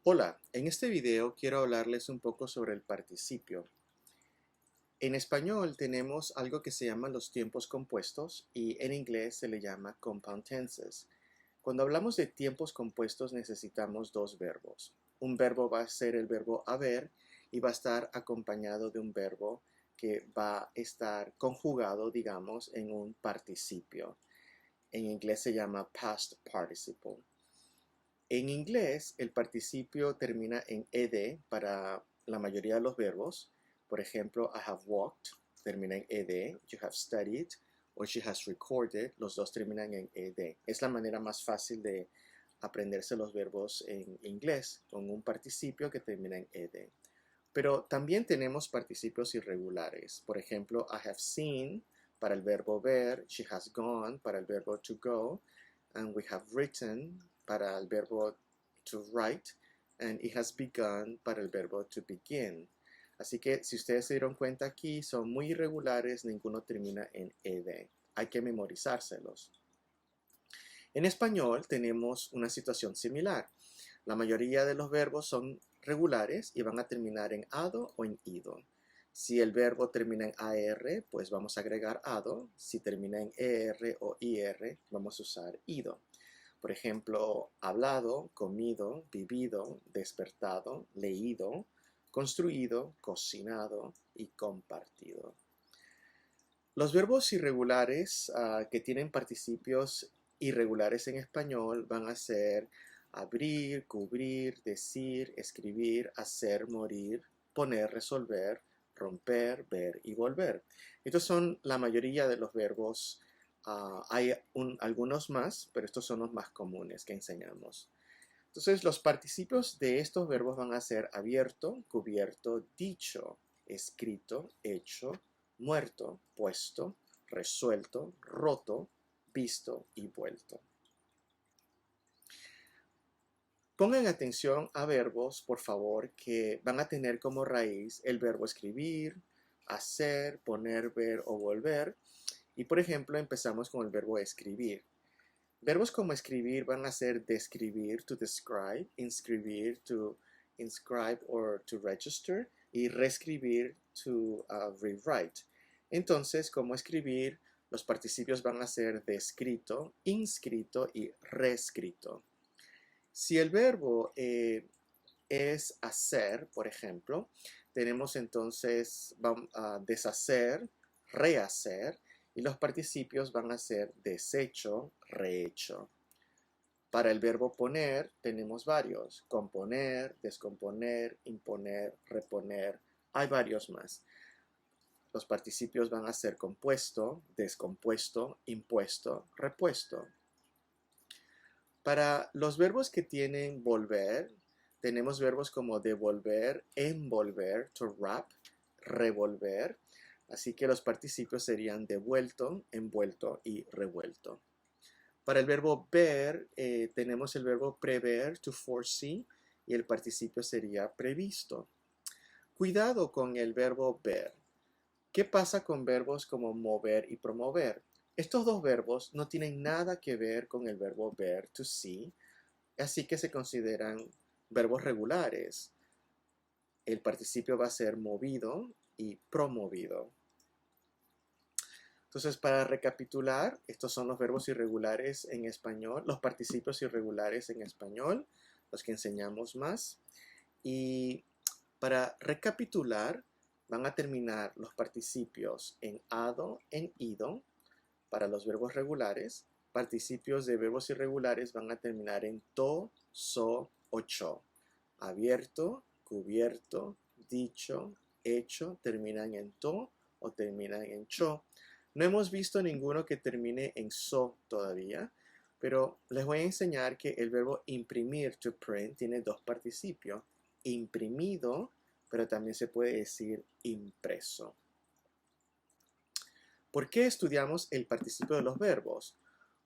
Hola, en este video quiero hablarles un poco sobre el participio. En español tenemos algo que se llama los tiempos compuestos y en inglés se le llama compound tenses. Cuando hablamos de tiempos compuestos necesitamos dos verbos. Un verbo va a ser el verbo haber y va a estar acompañado de un verbo que va a estar conjugado, digamos, en un participio. En inglés se llama past participle. En inglés, el participio termina en ed para la mayoría de los verbos. Por ejemplo, I have walked termina en ed, you have studied o she has recorded, los dos terminan en ed. Es la manera más fácil de aprenderse los verbos en inglés, con un participio que termina en ed. Pero también tenemos participios irregulares. Por ejemplo, I have seen para el verbo ver, she has gone para el verbo to go, and we have written para el verbo to write, and it has begun para el verbo to begin. Así que si ustedes se dieron cuenta aquí, son muy irregulares, ninguno termina en ed. Hay que memorizárselos. En español tenemos una situación similar. La mayoría de los verbos son regulares y van a terminar en ado o en ido. Si el verbo termina en AR, pues vamos a agregar ado. Si termina en ER o IR, vamos a usar ido. Por ejemplo, hablado, comido, vivido, despertado, leído, construido, cocinado y compartido. Los verbos irregulares que tienen participios irregulares en español van a ser abrir, cubrir, decir, escribir, hacer, morir, poner, resolver, romper, ver y volver. Estos son la mayoría de los verbos. Hay algunos más, pero estos son los más comunes que enseñamos. Entonces, los participios de estos verbos van a ser abierto, cubierto, dicho, escrito, hecho, muerto, puesto, resuelto, roto, visto y vuelto. Pongan atención a verbos, por favor, que van a tener como raíz el verbo escribir, hacer, poner, ver o volver. Y por ejemplo, empezamos con el verbo escribir. Verbos como escribir van a ser describir, to describe, inscribir, to inscribe or to register, y reescribir, to rewrite. Entonces, como escribir, los participios van a ser descrito, inscrito y reescrito. Si el verbo es hacer, por ejemplo, tenemos entonces deshacer, rehacer, y los participios van a ser deshecho, rehecho. Para el verbo poner tenemos varios: componer, descomponer, imponer, reponer. Hay varios más. Los participios van a ser compuesto, descompuesto, impuesto, repuesto. Para los verbos que tienen volver, tenemos verbos como devolver, envolver, to wrap, revolver. Así que los participios serían devuelto, envuelto y revuelto. Para el verbo ver, tenemos el verbo prever, to foresee, y el participio sería previsto. Cuidado con el verbo ver. ¿Qué pasa con verbos como mover y promover? Estos dos verbos no tienen nada que ver con el verbo ver, to see, así que se consideran verbos regulares. El participio va a ser movido y promovido. Entonces, para recapitular, estos son los verbos irregulares en español, los participios irregulares en español, los que enseñamos más. Y para recapitular, van a terminar los participios en ado, en ido, para los verbos regulares. Participios de verbos irregulares van a terminar en to, so o cho. Abierto, cubierto, dicho, hecho, terminan en to o terminan en cho. No hemos visto ninguno que termine en so todavía, pero les voy a enseñar que el verbo imprimir, to print, tiene dos participios: imprimido, pero también se puede decir impreso. ¿Por qué estudiamos el participio de los verbos?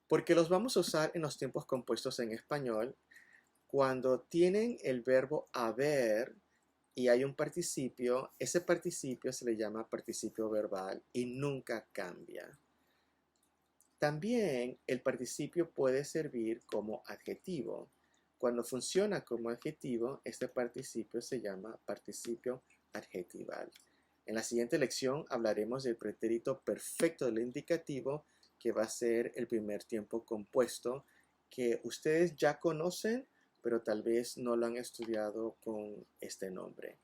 Porque los vamos a usar en los tiempos compuestos en español cuando tienen el verbo haber y hay un participio. Ese participio se le llama participio verbal y nunca cambia. También el participio puede servir como adjetivo. Cuando funciona como adjetivo, este participio se llama participio adjetival. En la siguiente lección hablaremos del pretérito perfecto del indicativo, que va a ser el primer tiempo compuesto, que ustedes ya conocen, pero tal vez no lo han estudiado con este nombre.